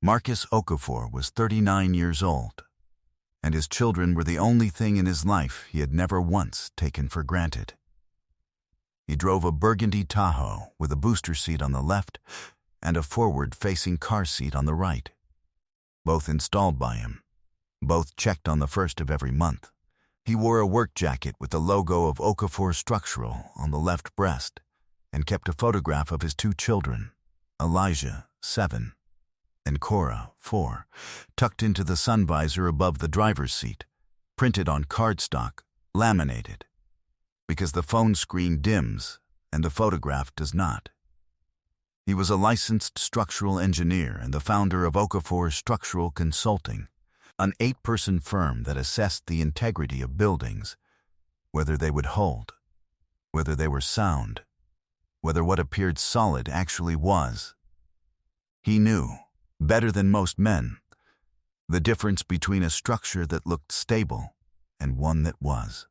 Marcus Okafor was 39 years old, and his children were the only thing in his life he had never once taken for granted. He drove a burgundy Tahoe with a booster seat on the left and a forward-facing car seat on the right, both installed by him, both checked on the first of every month. He wore a work jacket with the logo of Okafor Structural on the left breast and kept a photograph of his two children, Elijah, 7, and Cora, 4, tucked into the sun visor above the driver's seat, printed on cardstock, laminated, because the phone screen dims and the photograph does not. He was a licensed structural engineer and the founder of Okafor Structural Consulting, an 8-person firm that assessed the integrity of buildings, whether they would hold, whether they were sound, whether what appeared solid actually was. He knew, better than most men, the difference between a structure that looked stable and one that was.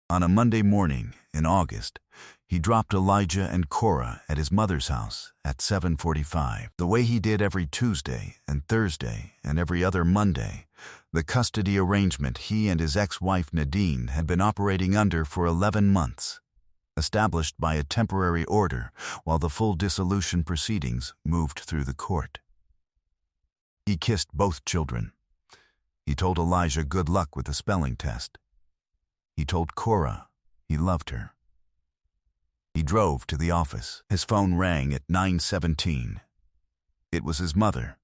On a Monday morning in August, he dropped Elijah and Cora at his mother's house at 7:45. The way he did every Tuesday and Thursday and every other Monday, the custody arrangement he and his ex-wife Nadine had been operating under for 11 months, established by a temporary order while the full dissolution proceedings moved through the court. He kissed both children. He told Elijah good luck with the spelling test. He told Cora he loved her. He drove to the office. His phone rang at 9:17. It was his mother.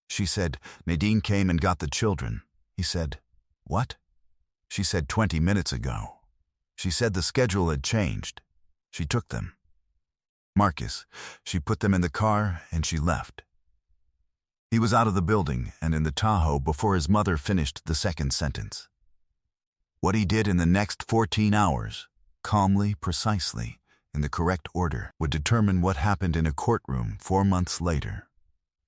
She said, "Nadine came and got the children." He said, "What?" She said, 20 minutes ago. She said the schedule had changed. She took them. Marcus, she put them in the car and she left. He was out of the building and in the Tahoe before his mother finished the second sentence. What he did in the next 14 hours, calmly, precisely, in the correct order, would determine what happened in a courtroom 4 months later.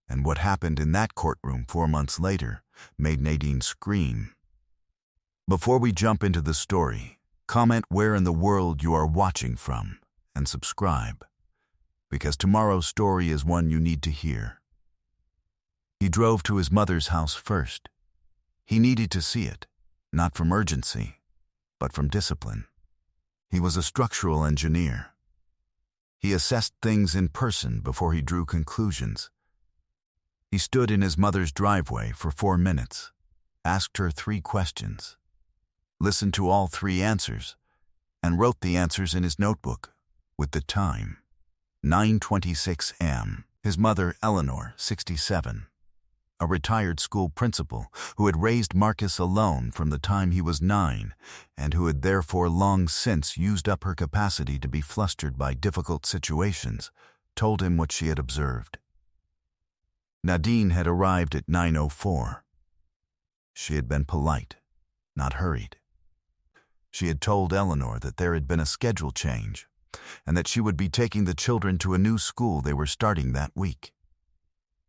And what happened in that courtroom 4 months later made Nadine scream. Before we jump into the story, comment where in the world you are watching from and subscribe, because tomorrow's story is one you need to hear. He drove to his mother's house first. He needed to see it, not from urgency, but from discipline. He was a structural engineer. He assessed things in person before he drew conclusions. He stood in his mother's driveway for 4 minutes, asked her 3 questions, listened to all 3 answers, and wrote the answers in his notebook with the time. 9:26 a.m. His mother, Eleanor, 67, a retired school principal who had raised Marcus alone from the time he was 9 and who had therefore long since used up her capacity to be flustered by difficult situations, told him what she had observed. Nadine had arrived at 9:04. She had been polite, not hurried. She had told Eleanor that there had been a schedule change and that she would be taking the children to a new school they were starting that week.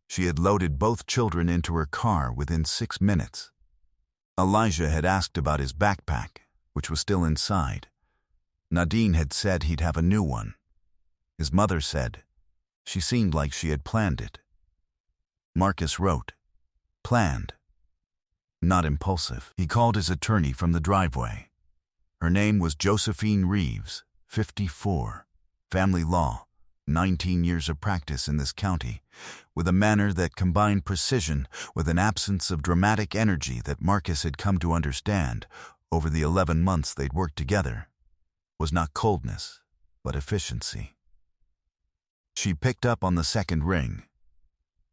She had loaded both children into her car within 6 minutes. Elijah had asked about his backpack, which was still inside. Nadine had said he'd have a new one. His mother said she seemed like she had planned it. Marcus wrote, planned, not impulsive. He called his attorney from the driveway. Her name was Josephine Reeves, 54, family law, 19 years of practice in this county, with a manner that combined precision with an absence of dramatic energy that Marcus had come to understand over the 11 months they'd worked together was not coldness, but efficiency. She picked up on the second ring.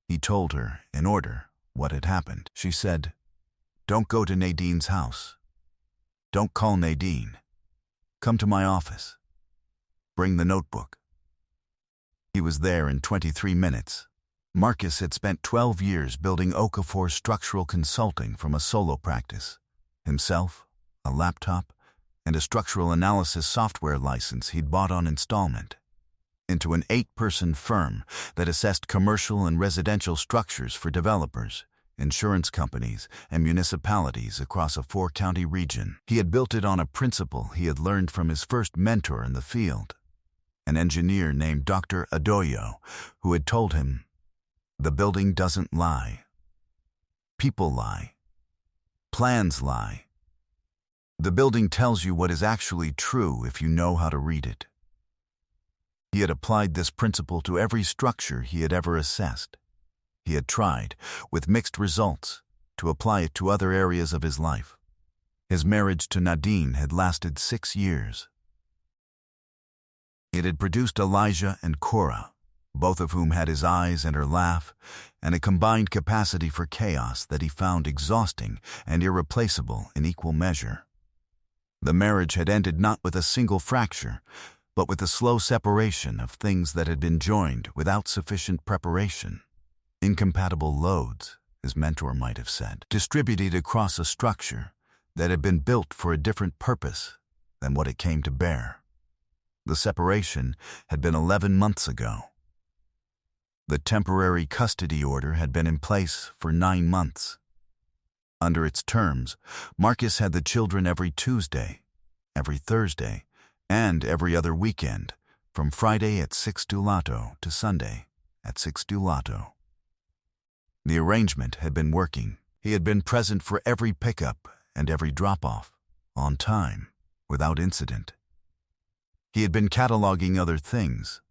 He told her, in order, what had happened. She said, "Don't go to Nadine's house. Don't call Nadine. Come to my office. Bring the notebook." He was there in 23 minutes. Marcus had spent 12 years building Okafor Structural Consulting from a solo practice, himself, a laptop, and a structural analysis software license he'd bought on installment, into an 8-person firm that assessed commercial and residential structures for developers, insurance companies, and municipalities across a 4-county region. He had built it on a principle he had learned from his first mentor in the field, an engineer named Dr. Adoyo, who had told him, The building doesn't lie. People lie. Plans lie. The building tells you what is actually true if you know how to read it. He had applied this principle to every structure he had ever assessed. He had tried, with mixed results, to apply it to other areas of his life. His marriage to Nadine had lasted 6 years. It had produced Elijah and Cora, both of whom had his eyes and her laugh, and a combined capacity for chaos that he found exhausting and irreplaceable in equal measure. The marriage had ended not with a single fracture, but with a slow separation of things that had been joined without sufficient preparation. Incompatible loads, his mentor might have said, distributed across a structure that had been built for a different purpose than what it came to bear. The separation had been 11 months ago. The temporary custody order had been in place for 9 months. Under its terms, Marcus had the children every Tuesday, every Thursday, and every other weekend, from Friday at 6 Dulato to Sunday at 6 Dulato. The arrangement had been working. He had been present for every pickup and every drop-off, on time, without incident. He had been cataloging other things.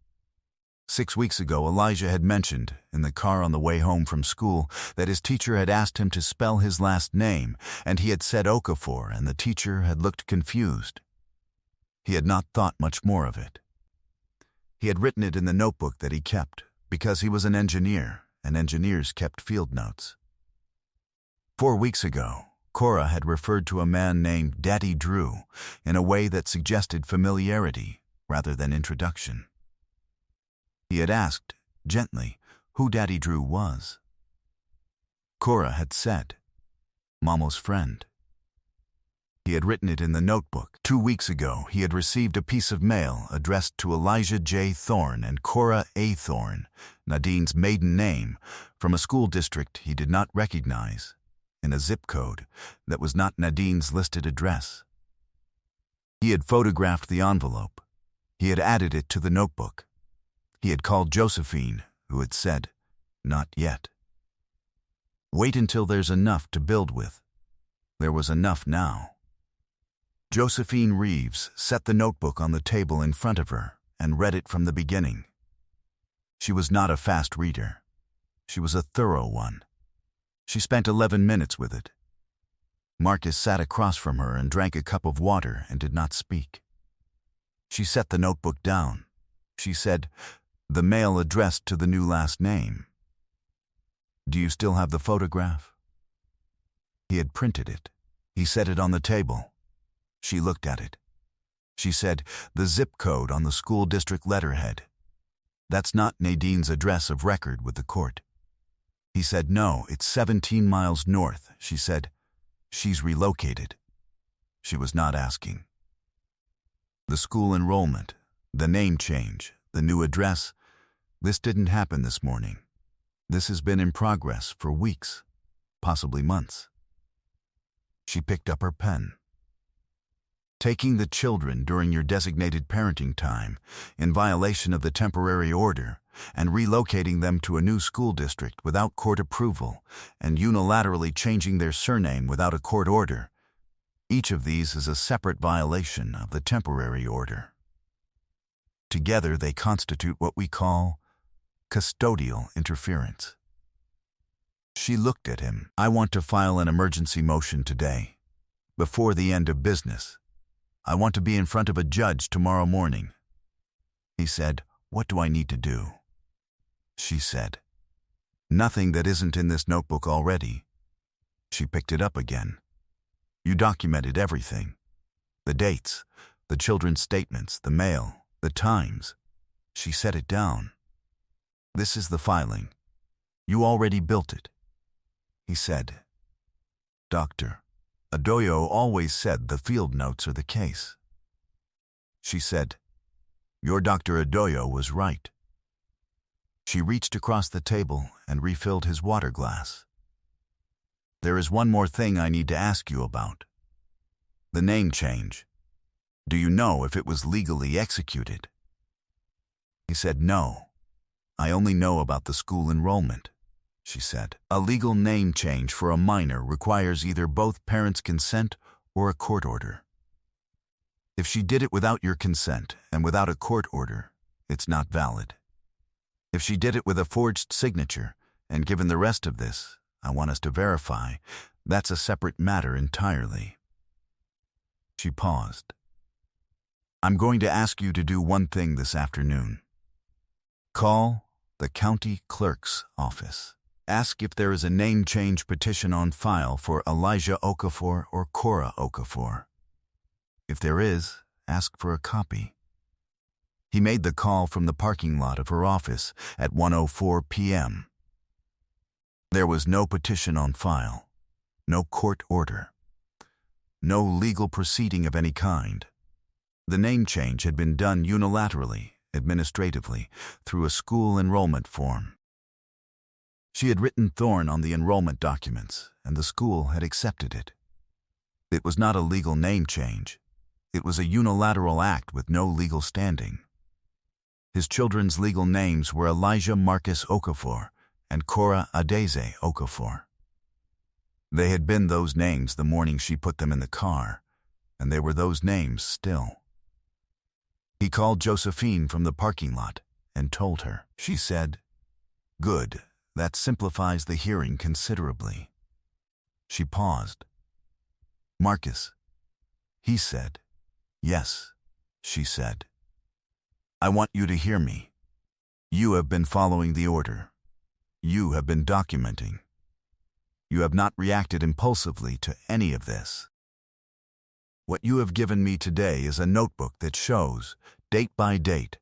6 weeks ago, Elijah had mentioned, in the car on the way home from school, that his teacher had asked him to spell his last name, and he had said Okafor, and the teacher had looked confused. He had not thought much more of it. He had written it in the notebook that he kept, because he was an engineer, and engineers kept field notes. 4 weeks ago, Cora had referred to a man named Daddy Drew in a way that suggested familiarity rather than introduction. He had asked, gently, who Daddy Drew was. Cora had said, Mamo's friend. He had written it in the notebook. 2 weeks ago, he had received a piece of mail addressed to Elijah J. Thorne and Cora A. Thorne, Nadine's maiden name, from a school district he did not recognize, in a zip code that was not Nadine's listed address. He had photographed the envelope. He had added it to the notebook. He had called Josephine, who had said, not yet. Wait until there's enough to build with. There was enough now. Josephine Reeves set the notebook on the table in front of her and read it from the beginning. She was not a fast reader. She was a thorough one. She spent 11 minutes with it. Marcus sat across from her and drank a cup of water and did not speak. She set the notebook down. She said, the mail addressed to the new last name. Do you still have the photograph? He had printed it. He set it on the table. She looked at it. She said, the zip code on the school district letterhead. That's not Nadine's address of record with the court. He said, no, it's 17 miles north. She said, she's relocated. She was not asking. The school enrollment, the name change, the new address, this didn't happen this morning. This has been in progress for weeks, possibly months. She picked up her pen. Taking the children during your designated parenting time, in violation of the temporary order, and relocating them to a new school district without court approval, and unilaterally changing their surname without a court order, each of these is a separate violation of the temporary order. Together they constitute what we call custodial interference. She looked at him. I want to file an emergency motion today, before the end of business. I want to be in front of a judge tomorrow morning. He said, what do I need to do? She said, nothing that isn't in this notebook already. She picked it up again. You documented everything. The dates, the children's statements, the mail, the times. She set it down. This is the filing. You already built it. He said, Dr. Adoyo always said the field notes are the case. She said, your Dr. Adoyo was right. She reached across the table and refilled his water glass. There is one more thing I need to ask you about. The name change. Do you know if it was legally executed? He said, no. I only know about the school enrollment. she said. A legal name change for a minor requires either both parents' consent or a court order. If she did it without your consent and without a court order, it's not valid. If she did it with a forged signature, and given the rest of this, I want us to verify, that's a separate matter entirely. She paused. I'm going to ask you to do one thing this afternoon. Call the county clerk's office. Ask if there is a name change petition on file for Elijah Okafor or Cora Okafor. If there is, ask for a copy. He made the call from the parking lot of her office at 1:04 p.m. There was no petition on file, no court order, no legal proceeding of any kind. The name change had been done unilaterally, administratively, through a school enrollment form. She had written Thorne on the enrollment documents, and the school had accepted it. It was not a legal name change. It was a unilateral act with no legal standing. His children's legal names were Elijah Marcus Okafor and Cora Adeze Okafor. They had been those names the morning she put them in the car, and they were those names still. He called Josephine from the parking lot and told her. She said, "Good, that simplifies the hearing considerably." She paused. "Marcus," he said. "Yes," she said. "I want you to hear me. You have been following the order. You have been documenting. You have not reacted impulsively to any of this. What you have given me today is a notebook that shows, date by date,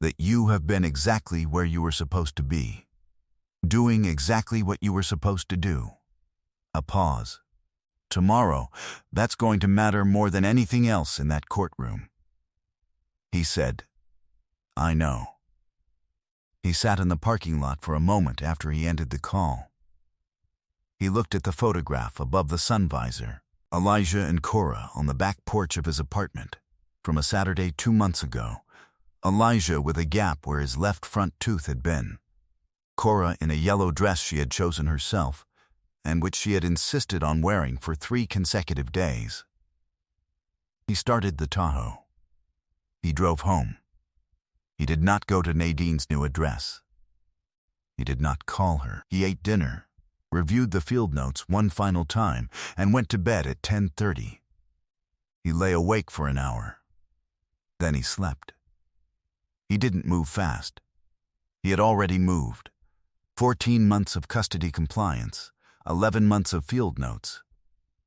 that you have been exactly where you were supposed to be, doing exactly what you were supposed to do." A pause. "Tomorrow, that's going to matter more than anything else in that courtroom." He said, "I know." He sat in the parking lot for a moment after he ended the call. He looked at the photograph above the sun visor, Elijah and Cora on the back porch of his apartment, from a Saturday 2 months ago, Elijah with a gap where his left front tooth had been, Cora in a yellow dress she had chosen herself, and which she had insisted on wearing for 3 consecutive days. He started the Tahoe. He drove home. He did not go to Nadine's new address. He did not call her. He ate dinner, reviewed the field notes one final time, and went to bed at 10:30. He lay awake for an hour. Then he slept. He didn't move fast. He had already moved. 14 months of custody compliance, 11 months of field notes,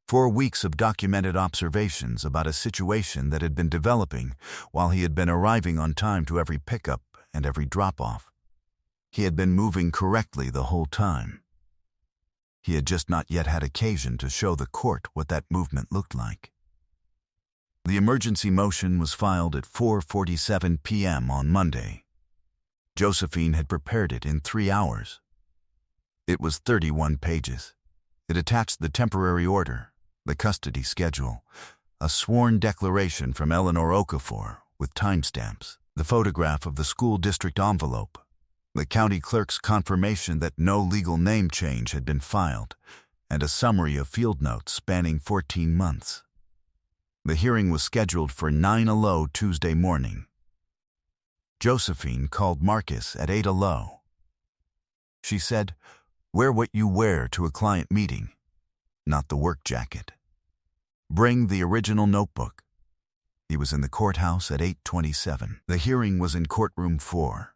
4 weeks of documented observations about a situation that had been developing while he had been arriving on time to every pickup and every drop-off. He had been moving correctly the whole time. He had just not yet had occasion to show the court what that movement looked like. The emergency motion was filed at 4:47 p.m. on Monday. Josephine had prepared it in 3 hours. It was 31 pages. It attached the temporary order, the custody schedule, a sworn declaration from Eleanor Okafor with timestamps, the photograph of the school district envelope, the county clerk's confirmation that no legal name change had been filed, and a summary of field notes spanning 14 months. The hearing was scheduled for 9:00 Tuesday morning. Josephine called Marcus at 8:00. She said, "Wear what you wear to a client meeting, not the work jacket. Bring the original notebook." He was in the courthouse at 8:27. The hearing was in courtroom 4.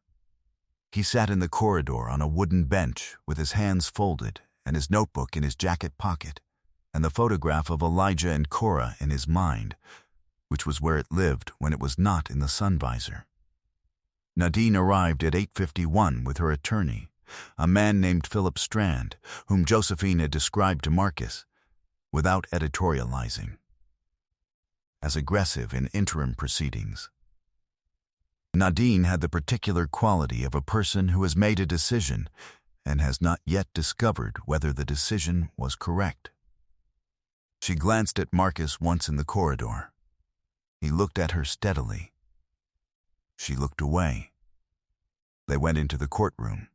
He sat in the corridor on a wooden bench with his hands folded and his notebook in his jacket pocket, and the photograph of Elijah and Cora in his mind, which was where it lived when it was not in the sun visor. Nadine arrived at 8:51 with her attorney, a man named Philip Strand, whom Josephine had described to Marcus, without editorializing, as aggressive in interim proceedings. Nadine had the particular quality of a person who has made a decision and has not yet discovered whether the decision was correct. She glanced at Marcus once in the corridor. He looked at her steadily. She looked away. They went into the courtroom.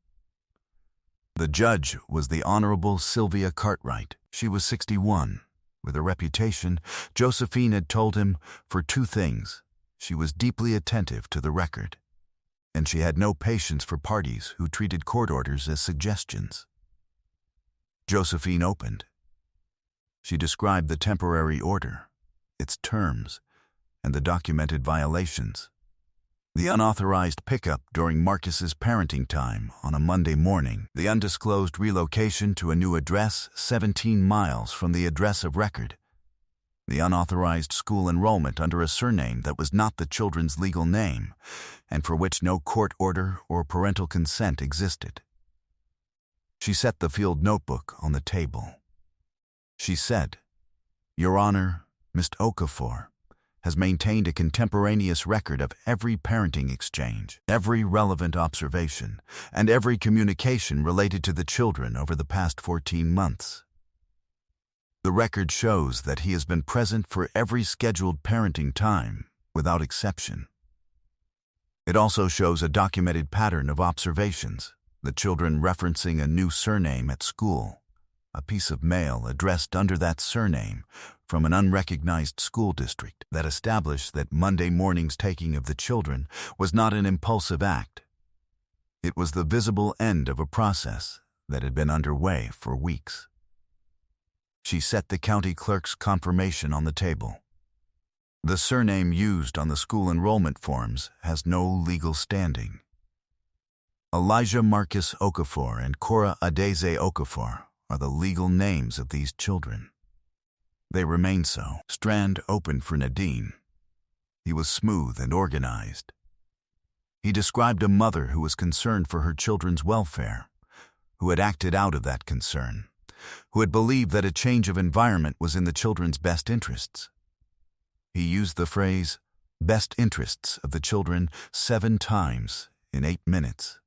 The judge was the Honorable Sylvia Cartwright. She was 61. With a reputation, Josephine had told him for two things. She was deeply attentive to the record, and she had no patience for parties who treated court orders as suggestions. Josephine opened. She described the temporary order, its terms, and the documented violations. The unauthorized pickup during Marcus's parenting time on a Monday morning, the undisclosed relocation to a new address 17 miles from the address of record, the unauthorized school enrollment under a surname that was not the children's legal name and for which no court order or parental consent existed. She set the field notebook on the table. She said, "Your Honor, Mr. Okafor has maintained a contemporaneous record of every parenting exchange, every relevant observation, and every communication related to the children over the past 14 months. The record shows that he has been present for every scheduled parenting time, without exception. It also shows a documented pattern of observations, the children referencing a new surname at school, a piece of mail addressed under that surname from an unrecognized school district that established that Monday morning's taking of the children was not an impulsive act. It was the visible end of a process that had been underway for weeks." She set the county clerk's confirmation on the table. "The surname used on the school enrollment forms has no legal standing. Elijah Marcus Okafor and Cora Adeze Okafor are the legal names of these children. They remain so." Strand opened for Nadine. He was smooth and organized. He described a mother who was concerned for her children's welfare, who had acted out of that concern, who had believed that a change of environment was in the children's best interests. He used the phrase, "best interests of the children," 7 times in 8 minutes.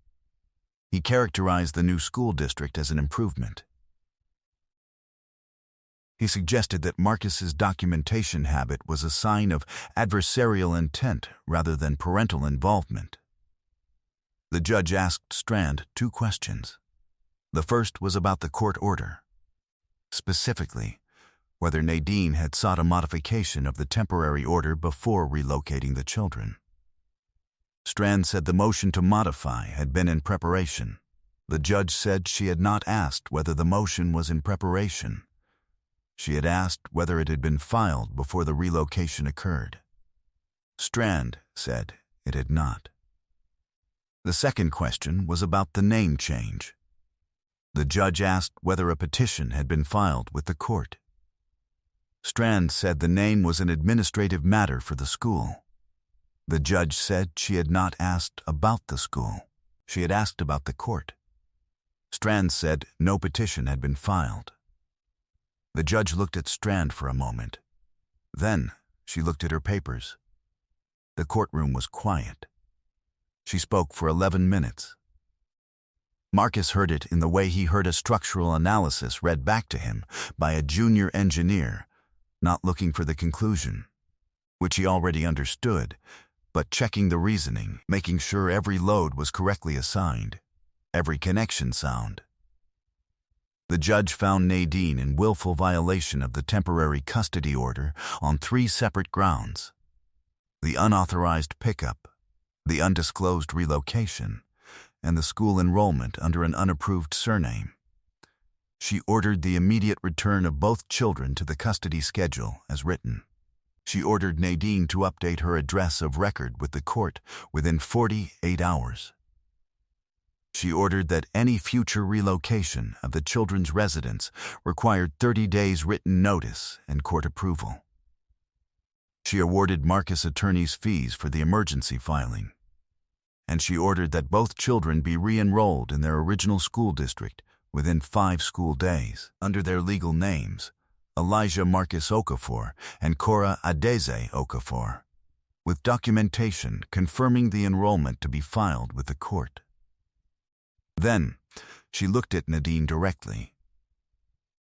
He characterized the new school district as an improvement. He suggested that Marcus's documentation habit was a sign of adversarial intent rather than parental involvement. The judge asked Strand 2 questions. The first was about the court order. Specifically, whether Nadine had sought a modification of the temporary order before relocating the children. Strand said the motion to modify had been in preparation. The judge said she had not asked whether the motion was in preparation. She had asked whether it had been filed before the relocation occurred. Strand said it had not. The second question was about the name change. The judge asked whether a petition had been filed with the court. Strand said the name was an administrative matter for the school. The judge said she had not asked about the school. She had asked about the court. Strand said no petition had been filed. The judge looked at Strand for a moment. Then she looked at her papers. The courtroom was quiet. She spoke for 11 minutes. Marcus heard it in the way he heard a structural analysis read back to him by a junior engineer, not looking for the conclusion, which he already understood, but checking the reasoning, making sure every load was correctly assigned, every connection sound. The judge found Nadine in willful violation of the temporary custody order on 3 separate grounds: the unauthorized pickup, the undisclosed relocation, and the school enrollment under an unapproved surname. She ordered the immediate return of both children to the custody schedule as written. She ordered Nadine to update her address of record with the court within 48 hours. She ordered that any future relocation of the children's residence required 30 days written notice and court approval. She awarded Marcus attorney's fees for the emergency filing. And she ordered that both children be re-enrolled in their original school district within 5 school days under their legal names, Elijah Marcus Okafor and Cora Adeze Okafor, with documentation confirming the enrollment to be filed with the court. Then, she looked at Nadine directly.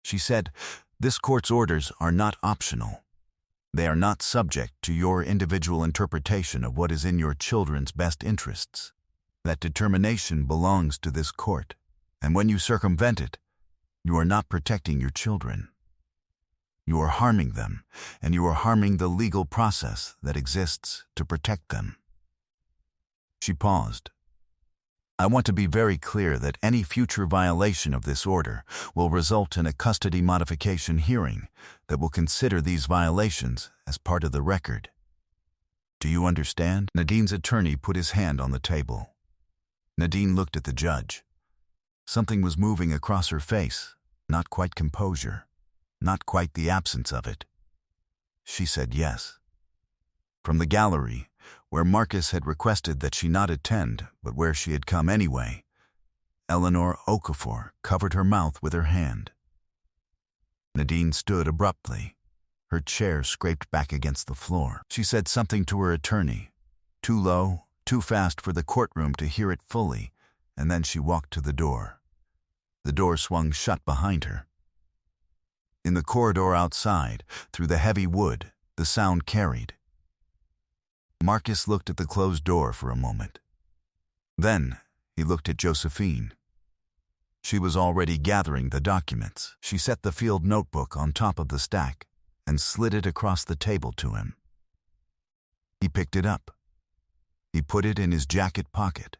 She said, "This court's orders are not optional. They are not subject to your individual interpretation of what is in your children's best interests. That determination belongs to this court. And when you circumvent it, you are not protecting your children. You are harming them, and you are harming the legal process that exists to protect them. She paused. I want to be very clear that any future violation of this order will result in a custody modification hearing that will consider these violations as part of the record. Do you understand? Nadine's attorney put his hand on the table. Nadine looked at the judge. Something was moving across her face, not quite composure, not quite the absence of it. She said yes. From the gallery, where Marcus had requested that she not attend, but where she had come anyway, Eleanor Okafor covered her mouth with her hand. Nadine stood abruptly. Her chair scraped back against the floor. She said something to her attorney, too low, too fast for the courtroom to hear it fully, and then she walked to the door. The door swung shut behind her. In the corridor outside, through the heavy wood, the sound carried. Marcus looked at the closed door for a moment. Then he looked at Josephine. She was already gathering the documents. She set the field notebook on top of the stack and slid it across the table to him. He picked it up. He put it in his jacket pocket.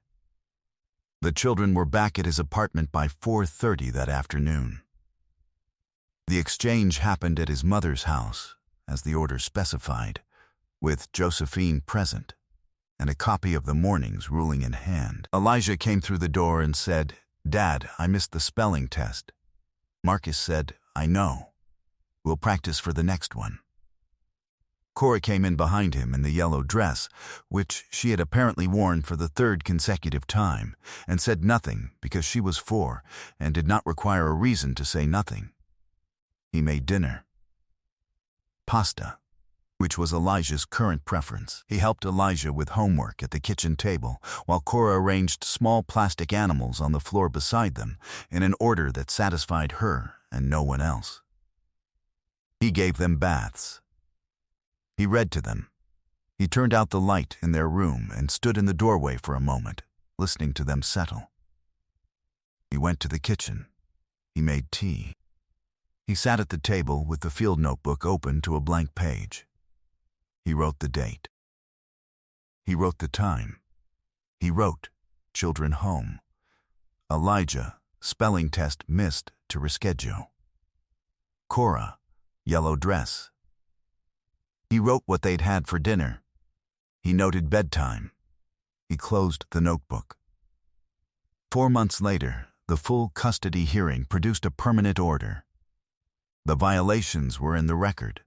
The children were back at his apartment by 4:30 that afternoon. The exchange happened at his mother's house, as the order specified, with Josephine present, and a copy of the morning's ruling in hand. Elijah came through the door and said, "Dad, I missed the spelling test." Marcus said, "I know. We'll practice for the next one." Cora came in behind him in the yellow dress, which she had apparently worn for the third consecutive time, and said nothing because she was 4 and did not require a reason to say nothing. He made dinner. Pasta, which was Elijah's current preference. He helped Elijah with homework at the kitchen table, while Cora arranged small plastic animals on the floor beside them in an order that satisfied her and no one else. He gave them baths. He read to them. He turned out the light in their room and stood in the doorway for a moment, listening to them settle. He went to the kitchen. He made tea. He sat at the table with the field notebook open to a blank page. He wrote the date. He wrote the time. He wrote, "Children home. Elijah, spelling test missed to reschedule. Cora, yellow dress." He wrote what they'd had for dinner. He noted bedtime. He closed the notebook. 4 months later, the full custody hearing produced a permanent order. The violations were in the record.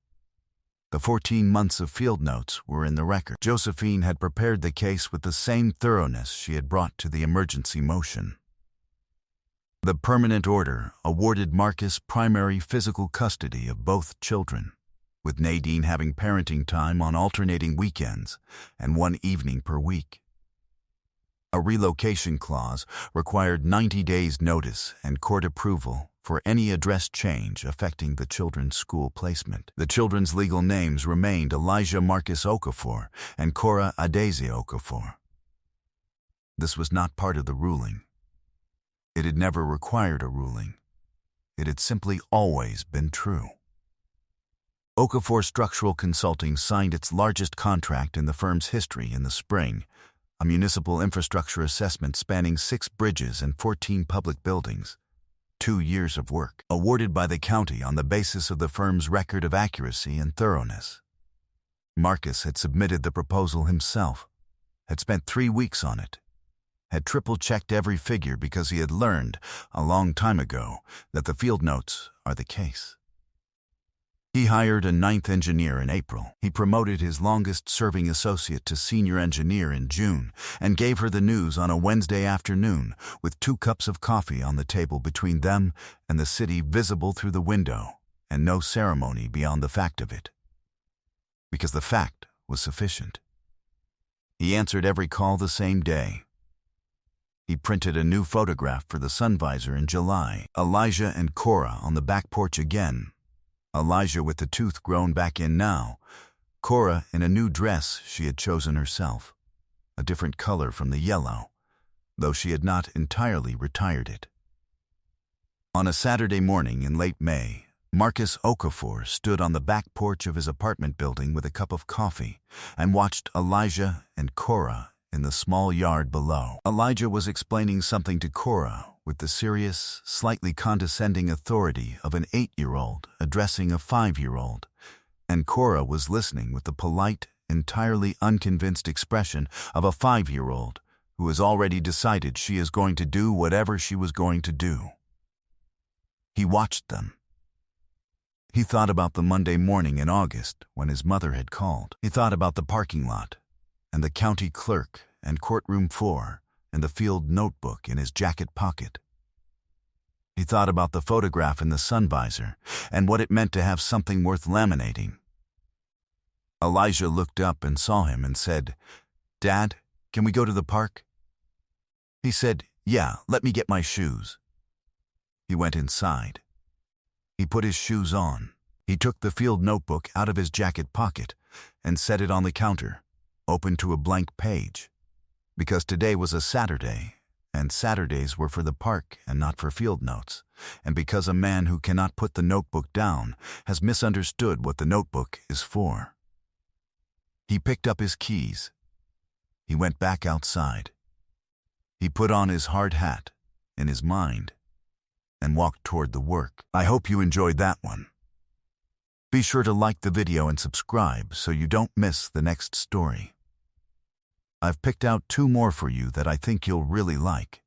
The 14 months of field notes were in the record. Josephine had prepared the case with the same thoroughness she had brought to the emergency motion. The permanent order awarded Marcus primary physical custody of both children, with Nadine having parenting time on alternating weekends and 1 evening per week. A relocation clause required 90 days' notice and court approval for any address change affecting the children's school placement. The children's legal names remained Elijah Marcus Okafor and Cora Adaeze Okafor. This was not part of the ruling. It had never required a ruling. It had simply always been true. Okafor Structural Consulting signed its largest contract in the firm's history in the spring, a municipal infrastructure assessment spanning 6 bridges and 14 public buildings. 2 years of work, awarded by the county on the basis of the firm's record of accuracy and thoroughness. Marcus had submitted the proposal himself, had spent 3 weeks on it, had triple-checked every figure because he had learned, a long time ago, that the field notes are the case. He hired a 9th engineer in April. He promoted his longest-serving associate to senior engineer in June and gave her the news on a Wednesday afternoon with 2 cups of coffee on the table between them and the city visible through the window and no ceremony beyond the fact of it. Because the fact was sufficient. He answered every call the same day. He printed a new photograph for the sun visor in July. Elijah and Cora on the back porch again. Elijah with the tooth grown back in now, Cora in a new dress she had chosen herself, a different color from the yellow, though she had not entirely retired it. On a Saturday morning in late May, Marcus Okafor stood on the back porch of his apartment building with a cup of coffee and watched Elijah and Cora in the small yard below. Elijah was explaining something to Cora with the serious, slightly condescending authority of an 8-year-old addressing a 5-year-old, and Cora was listening with the polite, entirely unconvinced expression of a 5-year-old who has already decided she is going to do whatever she was going to do. He watched them. He thought about the Monday morning in August when his mother had called. He thought about the parking lot and the county clerk and courtroom floor and the field notebook in his jacket pocket. He thought about the photograph in the sun visor and what it meant to have something worth laminating. Elijah looked up and saw him and said, "Dad, can we go to the park?" He said, "Yeah, let me get my shoes." He went inside. He put his shoes on. He took the field notebook out of his jacket pocket and set it on the counter, open to a blank page, because today was a Saturday, and Saturdays were for the park and not for field notes, and because a man who cannot put the notebook down has misunderstood what the notebook is for. He picked up his keys. He went back outside. He put on his hard hat, in his mind, and walked toward the work. I hope you enjoyed that one. Be sure to like the video and subscribe so you don't miss the next story. I've picked out 2 more for you that I think you'll really like.